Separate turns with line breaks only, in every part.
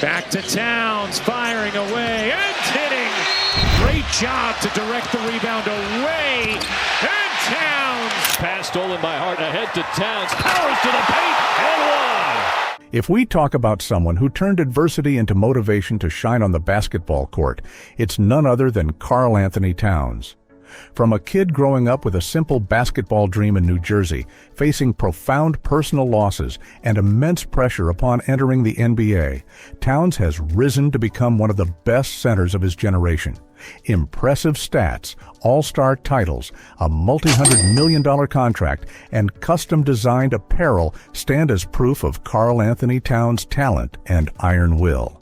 Back to Towns, firing away and hitting. Great job to direct the rebound away. And Towns.
Pass stolen by Hart, ahead to Towns. Powers to the paint and one.
If we talk about someone who turned adversity into motivation to shine on the basketball court, it's none other than Karl-Anthony Towns. From a kid growing up with a simple basketball dream in New Jersey, facing profound personal losses and immense pressure upon entering the NBA, Towns has risen to become one of the best centers of his generation. Impressive stats, all-star titles, a multi-hundred-million-dollar contract, and custom-designed apparel stand as proof of Karl-Anthony Towns' talent and iron will.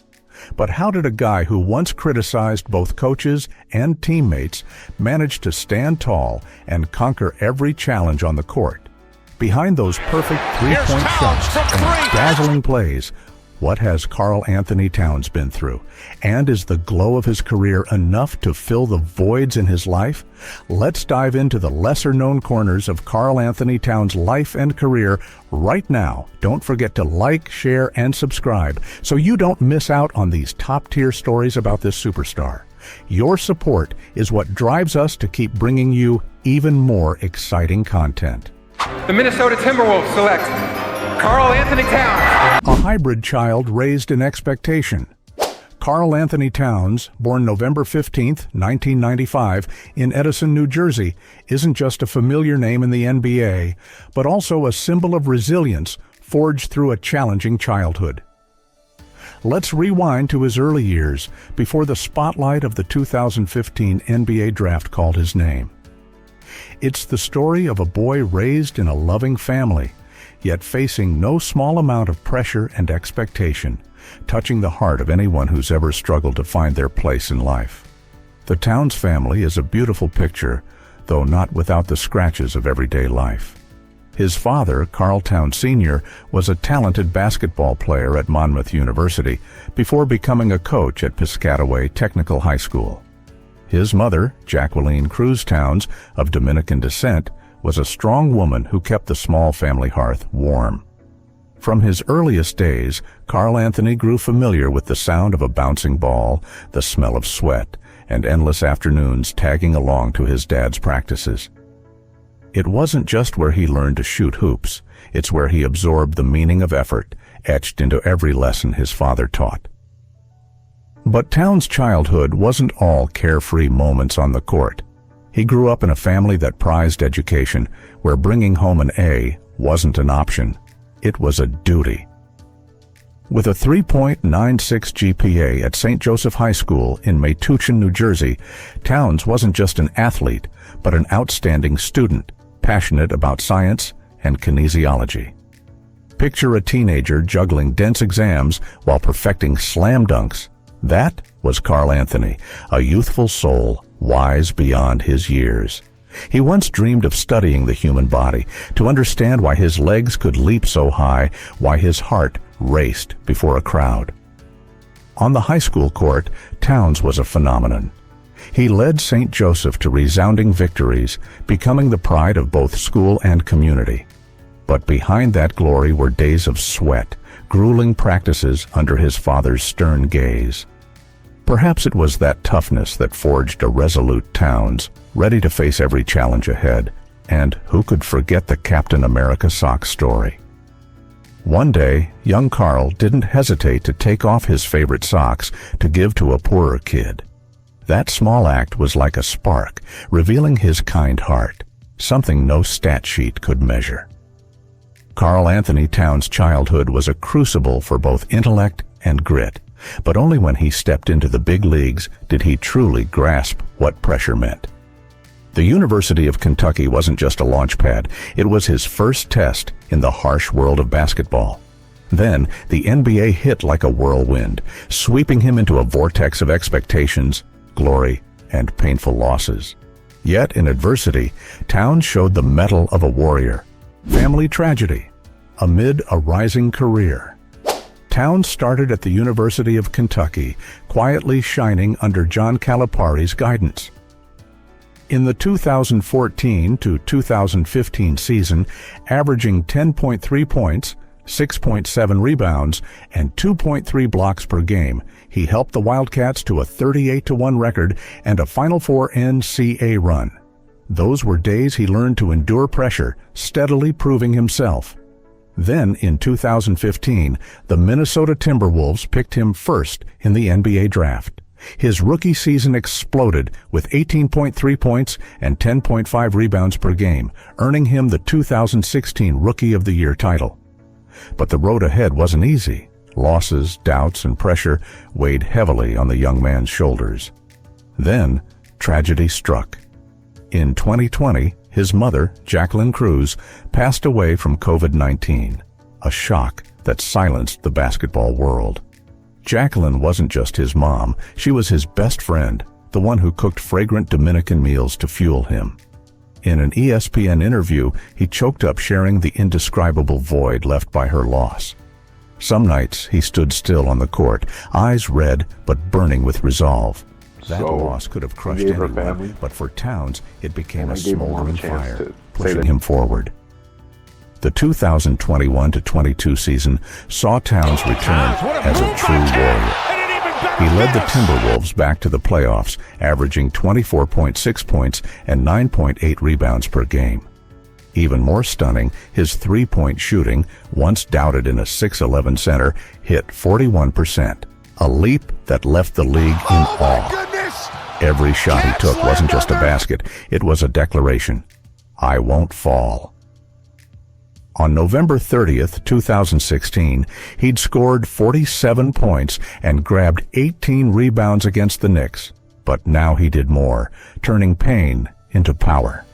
But how did a guy who once criticized both coaches and teammates manage to stand tall and conquer every challenge on the court? Behind those perfect three-point shots and dazzling plays, what has Karl-Anthony Towns been through? And is the glow of his career enough to fill the voids in his life? Let's dive into the lesser-known corners of Karl-Anthony Towns' life and career right now. Don't forget to like, share, and subscribe so you don't miss out on these top-tier stories about this superstar. Your support is what drives us to keep bringing you even more exciting content.
The Minnesota Timberwolves select Karl-Anthony Towns.
A hybrid child raised in expectation. Karl-Anthony Towns, born November 15, 1995, in Edison, New Jersey, isn't just a familiar name in the NBA, but also a symbol of resilience forged through a challenging childhood. Let's rewind to his early years, before the spotlight of the 2015 NBA draft called his name. It's the story of a boy raised in a loving family, yet facing no small amount of pressure and expectation, touching the heart of anyone who's ever struggled to find their place in life. The Towns family is a beautiful picture, though not without the scratches of everyday life. His father, Karl Towns Sr., was a talented basketball player at Monmouth University before becoming a coach at Piscataway Technical High School. His mother, Jacqueline Cruz Towns, of Dominican descent, was a strong woman who kept the small family hearth warm. From his earliest days, Karl-Anthony grew familiar with the sound of a bouncing ball, the smell of sweat, and endless afternoons tagging along to his dad's practices. It wasn't just where he learned to shoot hoops, it's where he absorbed the meaning of effort, etched into every lesson his father taught. But Towns' childhood wasn't all carefree moments on the court. He grew up in a family that prized education, where bringing home an A wasn't an option, it was a duty. With a 3.96 GPA at St. Joseph High School in Metuchen, New Jersey, Towns wasn't just an athlete, but an outstanding student, passionate about science and kinesiology. Picture a teenager juggling dense exams while perfecting slam dunks. That was Karl-Anthony, a youthful soul, wise beyond his years. He once dreamed of studying the human body, to understand why his legs could leap so high, why his heart raced before a crowd. On the high school court, Towns was a phenomenon. He led St. Joseph to resounding victories, becoming the pride of both school and community. But behind that glory were days of sweat, grueling practices under his father's stern gaze. Perhaps it was that toughness that forged a resolute Towns, ready to face every challenge ahead. And who could forget the Captain America sock story? One day, young Karl didn't hesitate to take off his favorite socks to give to a poorer kid. That small act was like a spark, revealing his kind heart, something no stat sheet could measure. Karl-Anthony Towns' childhood was a crucible for both intellect and grit, but only when he stepped into the big leagues did he truly grasp what pressure meant. The University of Kentucky wasn't just a launch pad, it was his first test in the harsh world of basketball. Then, the NBA hit like a whirlwind, sweeping him into a vortex of expectations, glory, and painful losses. Yet, in adversity, Towns showed the mettle of a warrior. Family tragedy, amid a rising career. Towns started at the University of Kentucky, quietly shining under John Calipari's guidance. In the 2014 to 2015 season, averaging 10.3 points, 6.7 rebounds, and 2.3 blocks per game, he helped the Wildcats to a 38-1 record and a Final Four NCAA run. Those were days he learned to endure pressure, steadily proving himself. Then, in 2015, the Minnesota Timberwolves picked him first in the NBA draft. His rookie season exploded with 18.3 points and 10.5 rebounds per game, earning him the 2016 Rookie of the Year title. But the road ahead wasn't easy. Losses, doubts, and pressure weighed heavily on the young man's shoulders. Then, tragedy struck. In 2020, his mother, Jacqueline Cruz, passed away from COVID-19, a shock that silenced the basketball world. Jacqueline wasn't just his mom, she was his best friend, the one who cooked fragrant Dominican meals to fuel him. In an ESPN interview, he choked up sharing the indescribable void left by her loss. Some nights he stood still on the court, eyes red but burning with resolve. That loss could have crushed anyone, but for Towns, it became a smoldering fire, pushing him forward. The 2021-22 season saw Towns return as a true warrior. He led the Timberwolves back to the playoffs, averaging 24.6 points and 9.8 rebounds per game. Even more stunning, his three-point shooting, once doubted in a 6'11 center, hit 41%, a leap that left the league in awe. Every shot he took wasn't just a basket, it was a declaration. I won't fall. On November 30th, 2016, he'd scored 47 points and grabbed 18 rebounds against the Knicks. But now he did more, turning pain into power.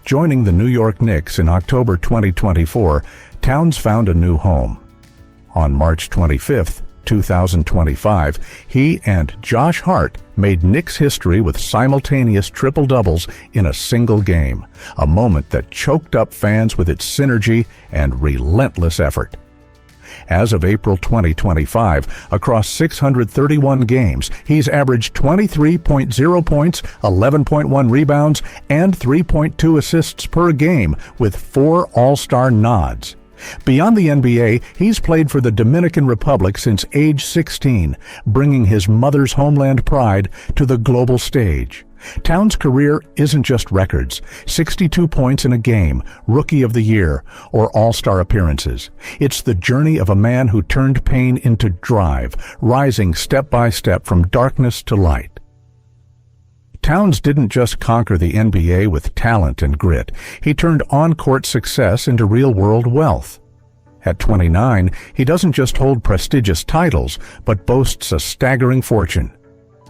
Joining the New York Knicks in October 2024, Towns found a new home. On March 25th, 2025, he and Josh Hart made Knicks history with simultaneous triple-doubles in a single game, a moment that choked up fans with its synergy and relentless effort. As of April 2025, across 631 games, he's averaged 23.0 points, 11.1 rebounds, and 3.2 assists per game, with 4 All-Star nods. Beyond the NBA, he's played for the Dominican Republic since age 16, bringing his mother's homeland pride to the global stage. Towns' career isn't just records, 62 points in a game, Rookie of the Year, or All-Star appearances. It's the journey of a man who turned pain into drive, rising step by step from darkness to light. Towns didn't just conquer the NBA with talent and grit. He turned on-court success into real-world wealth. At 29, he doesn't just hold prestigious titles, but boasts a staggering fortune.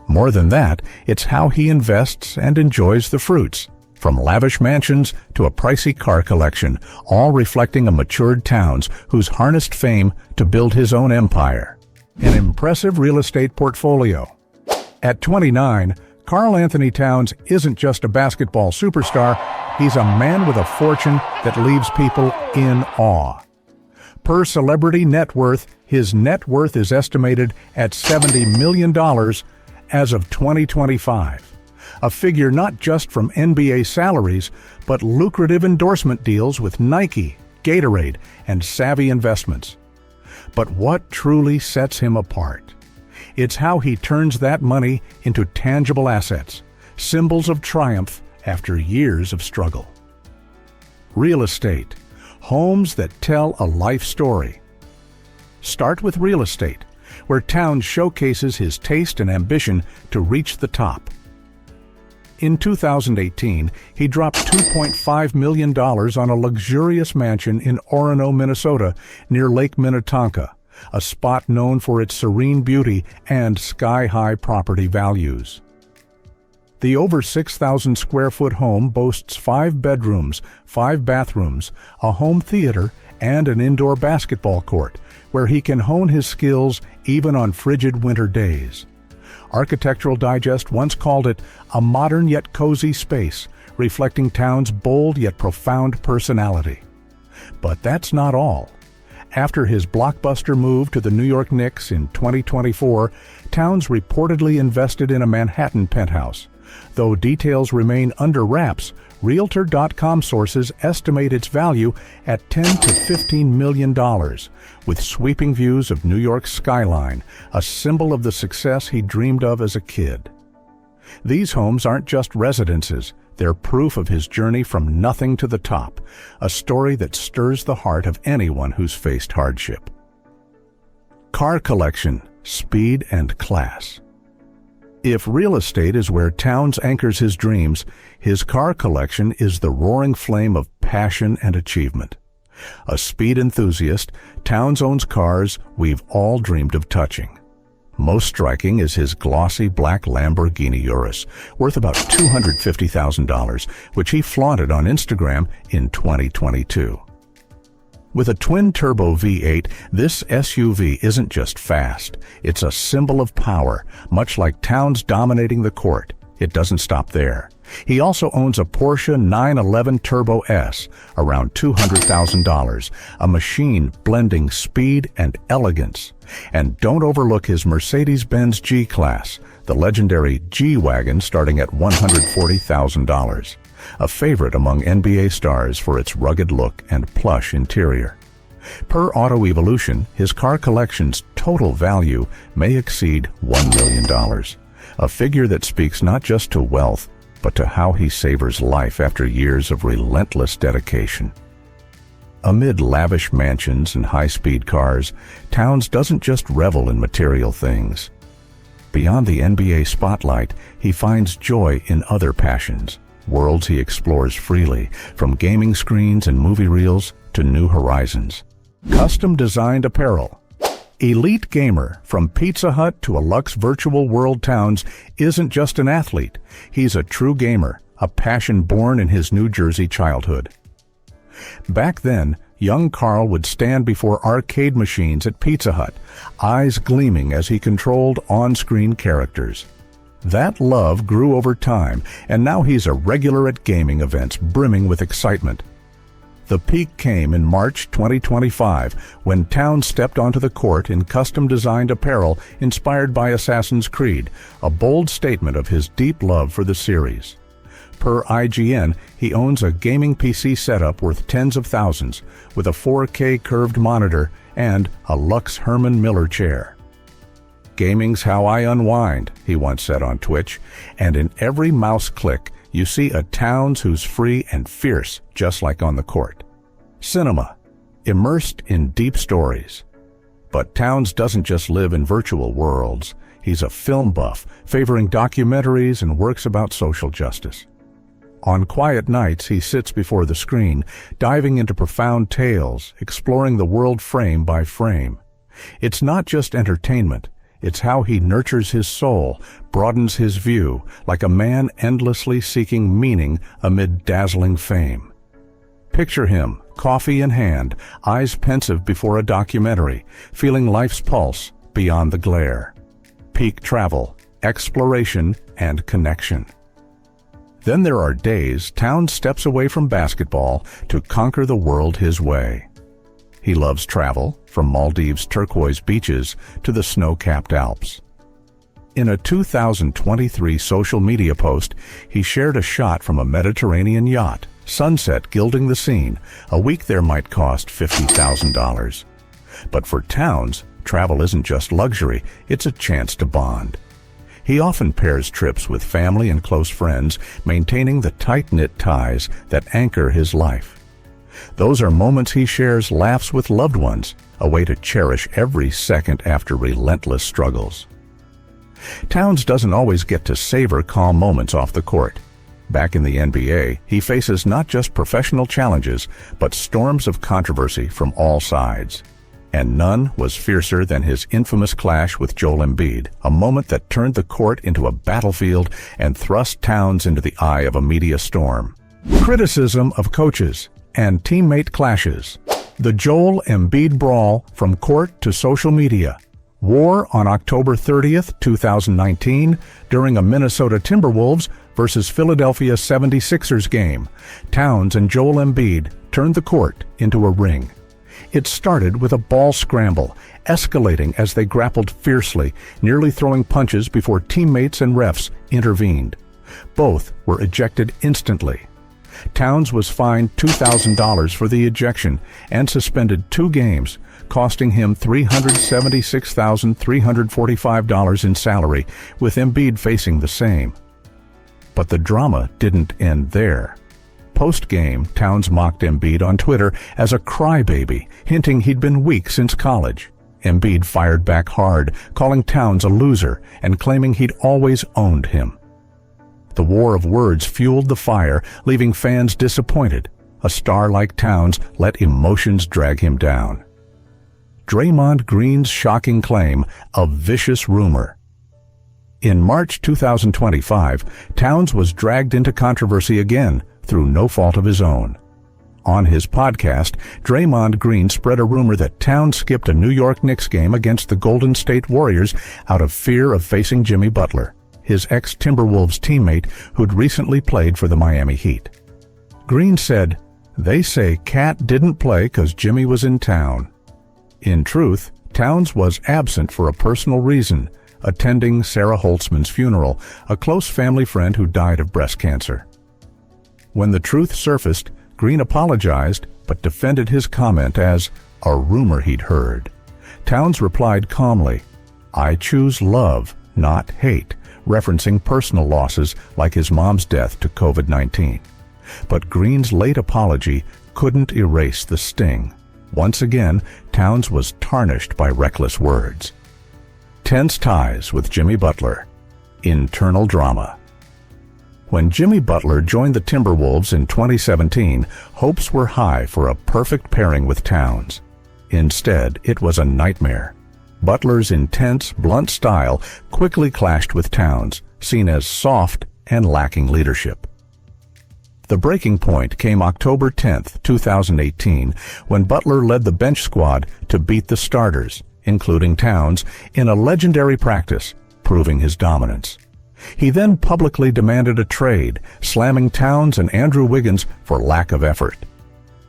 More than that, it's how he invests and enjoys the fruits, from lavish mansions to a pricey car collection, all reflecting a matured Towns who's harnessed fame to build his own empire. An impressive real estate portfolio. At 29, Karl-Anthony Towns isn't just a basketball superstar, he's a man with a fortune that leaves people in awe. Per Celebrity Net Worth, his net worth is estimated at $70 million as of 2025. A figure not just from NBA salaries, but lucrative endorsement deals with Nike, Gatorade, and Savvy Investments. But what truly sets him apart? It's how he turns that money into tangible assets, symbols of triumph after years of struggle. Real estate, homes that tell a life story. Start with real estate, where Towns showcases his taste and ambition to reach the top. In 2018, he dropped $2.5 million on a luxurious mansion in Orono, Minnesota, near Lake Minnetonka, a spot known for its serene beauty and sky-high property values. The over 6,000 square foot home boasts 5 bedrooms, 5 bathrooms, a home theater, and an indoor basketball court, where he can hone his skills even on frigid winter days. Architectural Digest once called it a modern yet cozy space, reflecting Towns' bold yet profound personality. But that's not all. After his blockbuster move to the New York Knicks in 2024, Towns reportedly invested in a Manhattan penthouse. Though details remain under wraps, Realtor.com sources estimate its value at $10 to $15 million, with sweeping views of New York's skyline, a symbol of the success he dreamed of as a kid. These homes aren't just residences, they're proof of his journey from nothing to the top, a story that stirs the heart of anyone who's faced hardship. Car collection, speed and class. If real estate is where Towns anchors his dreams, his car collection is the roaring flame of passion and achievement. A speed enthusiast, Towns owns cars we've all dreamed of touching. Most striking is his glossy black Lamborghini Urus, worth about $250,000, which he flaunted on Instagram in 2022. With a twin-turbo V8, this SUV isn't just fast. It's a symbol of power, much like Towns dominating the court. It doesn't stop there. He also owns a Porsche 911 Turbo S, around $200,000, a machine blending speed and elegance. And don't overlook his Mercedes-Benz G-Class, the legendary G-Wagon starting at $140,000. A favorite among NBA stars for its rugged look and plush interior. Per Auto Evolution, his car collection's total value may exceed $1 million, a figure that speaks not just to wealth, but to how he savors life after years of relentless dedication. Amid lavish mansions and high-speed cars, Towns doesn't just revel in material things. Beyond the NBA spotlight, he finds joy in other passions. Worlds he explores freely, from gaming screens and movie reels to new horizons. Custom-designed apparel. Elite gamer, from Pizza Hut to a luxe virtual world, Towns isn't just an athlete. He's a true gamer, a passion born in his New Jersey childhood. Back then, young Karl would stand before arcade machines at Pizza Hut, eyes gleaming as he controlled on-screen characters. That love grew over time, and now he's a regular at gaming events brimming with excitement. The peak came in March 2025 when Towns stepped onto the court in custom-designed apparel inspired by Assassin's Creed, a bold statement of his deep love for the series. Per IGN, he owns a gaming PC setup worth tens of thousands, with a 4K curved monitor and a luxe Herman Miller chair. "Gaming's how I unwind," he once said on Twitch, and in every mouse click, you see a Towns who's free and fierce, just like on the court. Cinema, immersed in deep stories. But Towns doesn't just live in virtual worlds. He's a film buff, favoring documentaries and works about social justice. On quiet nights, he sits before the screen, diving into profound tales, exploring the world frame by frame. It's not just entertainment. It's how he nurtures his soul, broadens his view, like a man endlessly seeking meaning amid dazzling fame. Picture him, coffee in hand, eyes pensive before a documentary, feeling life's pulse beyond the glare. Peak travel, exploration, and connection. Then there are days Towns steps away from basketball to conquer the world his way. He loves travel, from Maldives' turquoise beaches to the snow-capped Alps. In a 2023 social media post, he shared a shot from a Mediterranean yacht, sunset gilding the scene. A week there might cost $50,000. But for Towns, travel isn't just luxury, it's a chance to bond. He often pairs trips with family and close friends, maintaining the tight-knit ties that anchor his life. Those are moments he shares laughs with loved ones, a way to cherish every second after relentless struggles. Towns doesn't always get to savor calm moments off the court. Back in the NBA, he faces not just professional challenges, but storms of controversy from all sides. And none was fiercer than his infamous clash with Joel Embiid, a moment that turned the court into a battlefield and thrust Towns into the eye of a media storm. Criticism of coaches and teammate clashes. The Joel Embiid brawl from court to social media. War on October 30th, 2019, during a Minnesota Timberwolves versus Philadelphia 76ers game. Towns and Joel Embiid turned the court into a ring. It started with a ball scramble, escalating as they grappled fiercely, nearly throwing punches before teammates and refs intervened. Both were ejected instantly. Towns was fined $2,000 for the ejection and suspended 2 games, costing him $376,345 in salary, with Embiid facing the same. But the drama didn't end there. Post-game, Towns mocked Embiid on Twitter as a crybaby, hinting he'd been weak since college. Embiid fired back hard, calling Towns a loser and claiming he'd always owned him. The war of words fueled the fire, leaving fans disappointed. A star like Towns let emotions drag him down. Draymond Green's shocking claim, a vicious rumor. In March 2025, Towns was dragged into controversy again through no fault of his own. On his podcast, Draymond Green spread a rumor that Towns skipped a New York Knicks game against the Golden State Warriors out of fear of facing Jimmy Butler, his ex-Timberwolves teammate who'd recently played for the Miami Heat. Green said, "They say Cat didn't play 'cause Jimmy was in town." In truth, Towns was absent for a personal reason, attending Sarah Holtzman's funeral, a close family friend who died of breast cancer. When the truth surfaced, Green apologized but defended his comment as a rumor he'd heard. Towns replied calmly, "I choose love, not hate," referencing personal losses like his mom's death to COVID-19. But Green's late apology couldn't erase the sting. Once again, Towns was tarnished by reckless words. Tense ties with Jimmy Butler. Internal drama. When Jimmy Butler joined the Timberwolves in 2017, hopes were high for a perfect pairing with Towns. Instead, it was a nightmare. Butler's intense, blunt style quickly clashed with Towns, seen as soft and lacking leadership. The breaking point came October 10, 2018, when Butler led the bench squad to beat the starters, including Towns, in a legendary practice, proving his dominance. He then publicly demanded a trade, slamming Towns and Andrew Wiggins for lack of effort.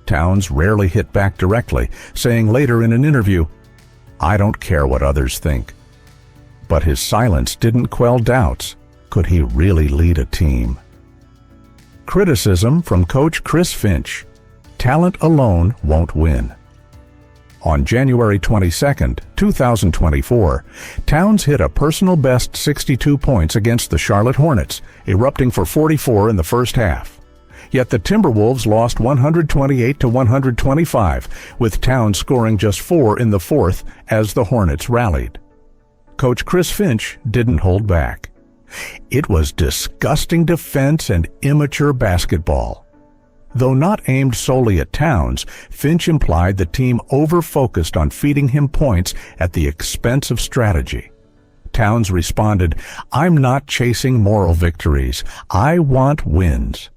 Towns rarely hit back directly, saying later in an interview, "I don't care what others think." But his silence didn't quell doubts. Could he really lead a team? Criticism from coach Chris Finch. Talent alone won't win. On January 22, 2024, Towns hit a personal best 62 points against the Charlotte Hornets, erupting for 44 in the first half. Yet the Timberwolves lost 128-125, with Towns scoring just 4 in the fourth as the Hornets rallied. Coach Chris Finch didn't hold back. It was disgusting defense and immature basketball. Though not aimed solely at Towns, Finch implied the team over-focused on feeding him points at the expense of strategy. Towns responded, "I'm not chasing moral victories. I want wins."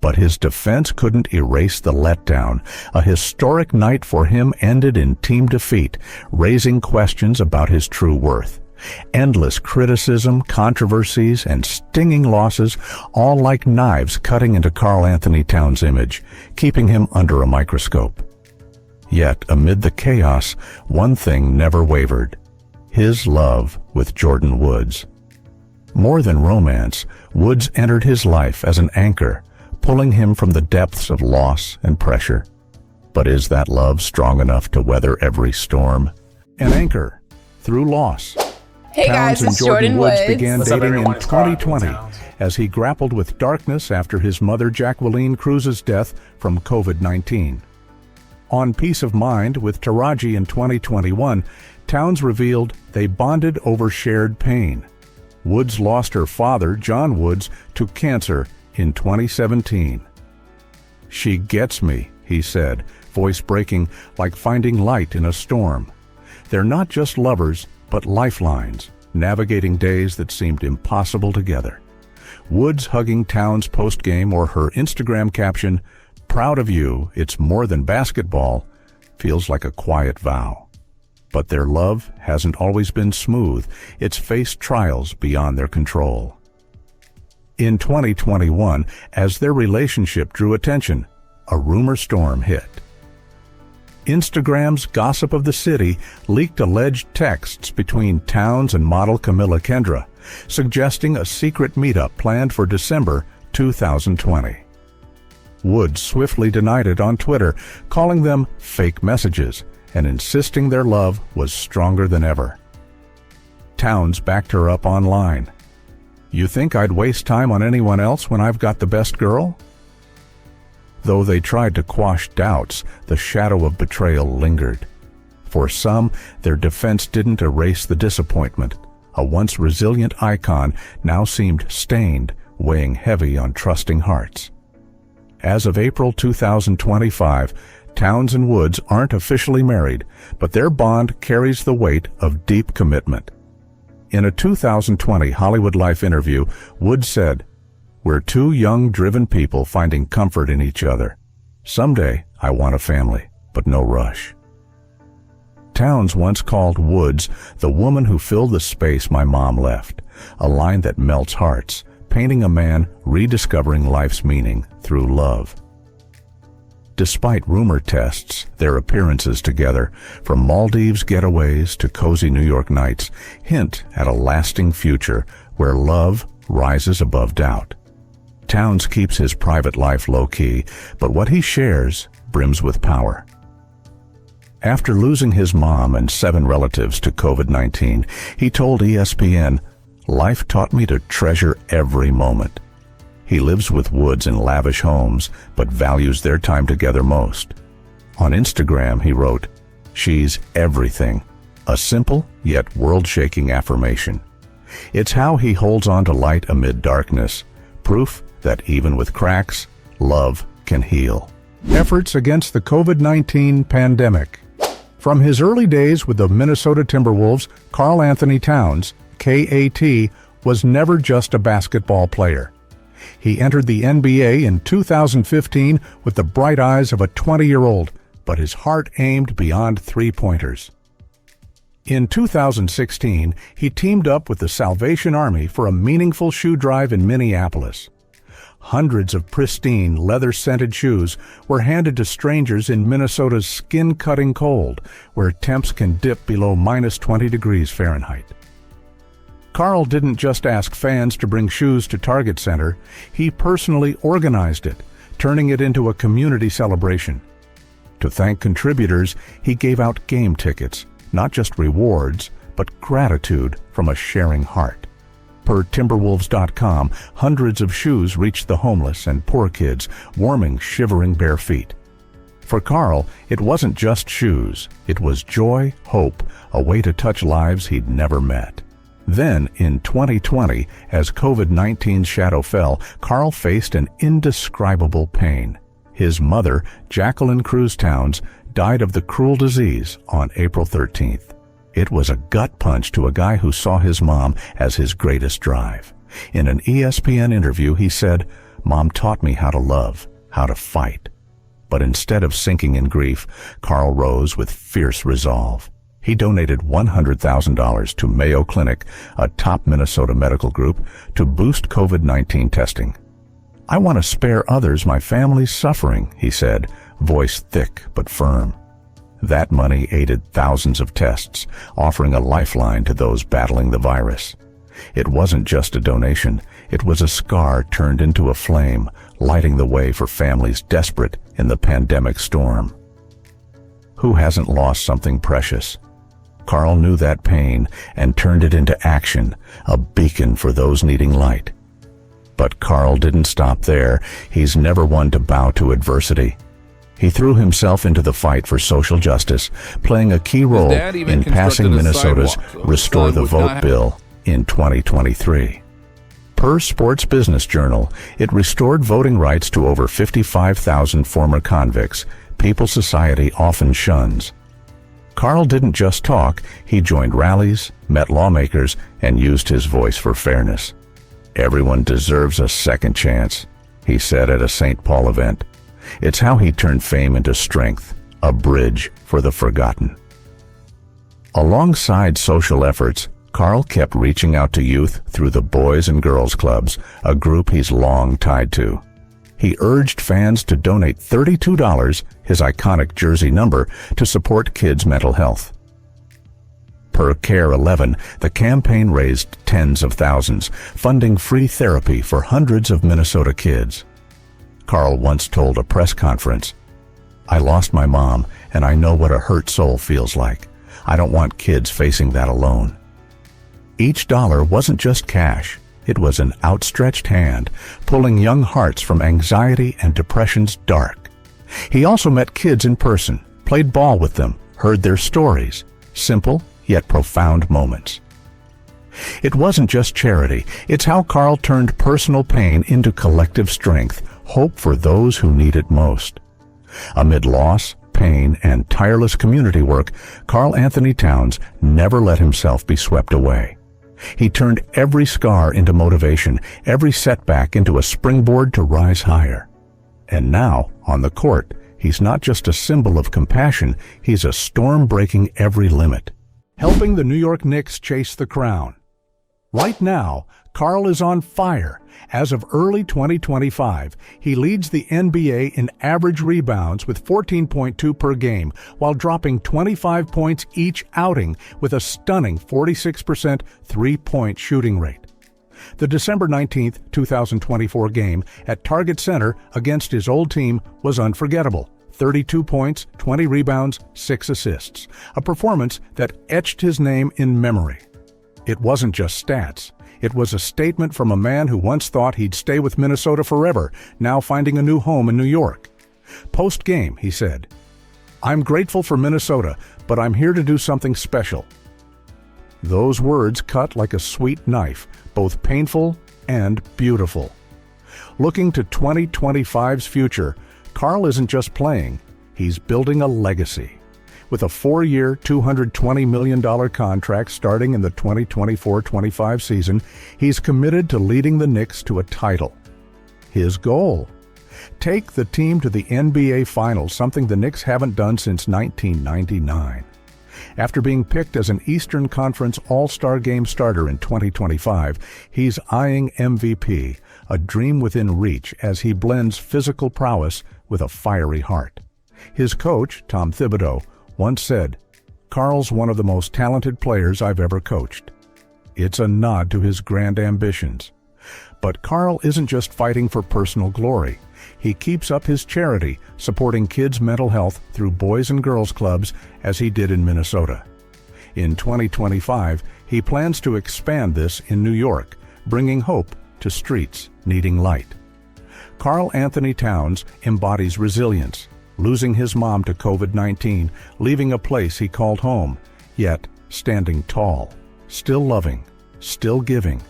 But his defense couldn't erase the letdown. A historic night for him ended in team defeat, raising questions about his true worth. Endless criticism, controversies, and stinging losses, all like knives cutting into Karl-Anthony Towns' image, keeping him under a microscope. Yet, amid the chaos, one thing never wavered: his love with Jordan Woods. More than romance, Woods entered his life as an anchor, pulling him from the depths of loss and pressure. But is that love strong enough to weather every storm? An anchor through loss.
Hey guys,
Towns
it's
and Jordan
Woods.
began
What's up,
dating in
everyone? It's Karl-Anthony
2020
Towns.
as he grappled with darkness after his mother Jacqueline Cruz's death from COVID-19. On Peace of Mind with Taraji in 2021, Towns revealed they bonded over shared pain. Woods lost her father, John Woods, to cancer in 2017. "She gets me," he said, voice breaking like finding light in a storm. They're not just lovers, but lifelines, navigating days that seemed impossible together. Woods hugging Towns post-game, or her Instagram caption, "Proud of you, it's more than basketball," feels like a quiet vow. But their love hasn't always been smooth. It's faced trials beyond their control. In 2021, as their relationship drew attention, a rumor storm hit. Instagram's Gossip of the City leaked alleged texts between Towns and model Camilla Kendra, suggesting a secret meetup planned for December 2020. Woods swiftly denied it on Twitter, calling them fake messages and insisting their love was stronger than ever. Towns backed her up online. "You think I'd waste time on anyone else when I've got the best girl?" Though they tried to quash doubts, the shadow of betrayal lingered. For some, their defense didn't erase the disappointment. A once resilient icon now seemed stained, weighing heavy on trusting hearts. As of April 2025, Towns and Woods aren't officially married, but their bond carries the weight of deep commitment. In a 2020 Hollywood Life interview, Woods said, "We're two young, driven people finding comfort in each other. Someday, I want a family, but no rush." Towns once called Woods the woman who filled the space my mom left, a line that melts hearts, painting a man rediscovering life's meaning through love. Despite rumor tests, their appearances together, from Maldives getaways to cozy New York nights, hint at a lasting future where love rises above doubt. Towns keeps his private life low-key, but what he shares brims with power. After losing his mom and 7 relatives to COVID-19, he told ESPN, "Life taught me to treasure every moment." He lives with Woods in lavish homes, but values their time together most. On Instagram, he wrote, "She's everything," a simple yet world-shaking affirmation. It's how he holds on to light amid darkness, proof that even with cracks, love can heal. Efforts against the COVID-19 pandemic. From his early days with the Minnesota Timberwolves, Karl-Anthony Towns, KAT, was never just a basketball player. He entered the NBA in 2015 with the bright eyes of a 20-year-old, but his heart aimed beyond three-pointers. In 2016, he teamed up with the Salvation Army for a meaningful shoe drive in Minneapolis. Hundreds of pristine, leather-scented shoes were handed to strangers in Minnesota's skin-cutting cold, where temps can dip below -20 degrees Fahrenheit. Karl didn't just ask fans to bring shoes to Target Center, he personally organized it, turning it into a community celebration. To thank contributors, he gave out game tickets, not just rewards, but gratitude from a sharing heart. Per Timberwolves.com, hundreds of shoes reached the homeless and poor kids, warming shivering bare feet. For Karl, it wasn't just shoes. It was joy, hope, a way to touch lives he'd never met. Then, in 2020, as COVID-19's shadow fell, Karl faced an indescribable pain. His mother, Jacqueline Cruz Towns, died of the cruel disease on April 13th. It was a gut punch to a guy who saw his mom as his greatest drive. In an ESPN interview, he said, "Mom taught me how to love, how to fight." But instead of sinking in grief, Karl rose with fierce resolve. He donated $100,000 to Mayo Clinic, a top Minnesota medical group, to boost COVID-19 testing. "I want to spare others my family's suffering," he said, voice thick but firm. That money aided thousands of tests, offering a lifeline to those battling the virus. It wasn't just a donation, it was a scar turned into a flame, lighting the way for families desperate in the pandemic storm. Who hasn't lost something precious? Karl knew that pain and turned it into action, a beacon for those needing light. But Karl didn't stop there. He's never one to bow to adversity. He threw himself into the fight for social justice, playing a key role in passing Minnesota's Restore the Vote bill in 2023. Per Sports Business Journal, it restored voting rights to over 55,000 former convicts, people society often shuns. Karl didn't just talk, he joined rallies, met lawmakers, and used his voice for fairness. "Everyone deserves a second chance," he said at a St. Paul event. It's how he turned fame into strength, a bridge for the forgotten. Alongside social efforts, Karl kept reaching out to youth through the Boys and Girls Clubs, a group he's long tied to. He urged fans to donate $32, his iconic jersey number, to support kids' mental health. Per Care 11, the campaign raised tens of thousands, funding free therapy for hundreds of Minnesota kids. Karl once told a press conference, "I lost my mom, and I know what a hurt soul feels like. I don't want kids facing that alone." Each dollar wasn't just cash. It was an outstretched hand, pulling young hearts from anxiety and depression's dark. He also met kids in person, played ball with them, heard their stories, simple yet profound moments. It wasn't just charity. It's how Karl turned personal pain into collective strength, hope for those who need it most. Amid loss, pain, and tireless community work, Karl-Anthony Towns never let himself be swept away. He turned every scar into motivation, every setback into a springboard to rise higher. And now, on the court, he's not just a symbol of compassion, he's a storm breaking every limit, helping the New York Knicks chase the crown. Right now, Karl is on fire. As of early 2025, he leads the NBA in average rebounds with 14.2 per game, while dropping 25 points each outing with a stunning 46% three-point shooting rate. The December 19, 2024 game at Target Center against his old team was unforgettable. 32 points, 20 rebounds, 6 assists. A performance that etched his name in memory. It wasn't just stats. It was a statement from a man who once thought he'd stay with Minnesota forever, now finding a new home in New York. Post-game, he said, "I'm grateful for Minnesota, but I'm here to do something special." Those words cut like a sweet knife, both painful and beautiful. Looking to 2025's future, Karl isn't just playing, he's building a legacy. With a 4-year, $220 million contract starting in the 2024-25 season, he's committed to leading the Knicks to a title. His goal? Take the team to the NBA Finals, something the Knicks haven't done since 1999. After being picked as an Eastern Conference All-Star Game starter in 2025, he's eyeing MVP, a dream within reach as he blends physical prowess with a fiery heart. His coach, Tom Thibodeau, once said, "Karl's one of the most talented players I've ever coached." It's a nod to his grand ambitions. But Karl isn't just fighting for personal glory. He keeps up his charity, supporting kids' mental health through Boys and Girls Clubs, as he did in Minnesota. In 2025, he plans to expand this in New York, bringing hope to streets needing light. Karl-Anthony Towns embodies resilience, losing his mom to COVID-19, leaving a place he called home, yet standing tall, still loving, still giving.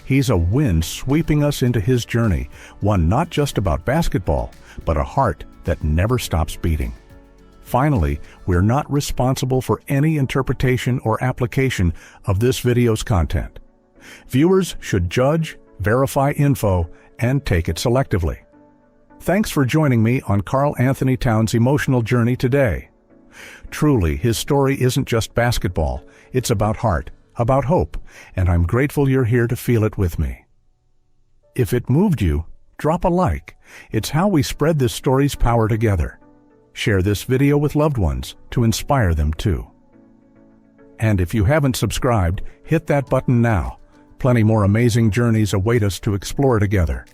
He's a wind sweeping us into his journey, one not just about basketball, but a heart that never stops beating. Finally, we're not responsible for any interpretation or application of this video's content. Viewers should judge, verify info, and take it selectively. Thanks for joining me on Karl-Anthony Towns' emotional journey today. Truly, his story isn't just basketball. It's about heart, about hope, and I'm grateful you're here to feel it with me. If it moved you, drop a like. It's how we spread this story's power together. Share this video with loved ones to inspire them too. And if you haven't subscribed, hit that button now. Plenty more amazing journeys await us to explore together.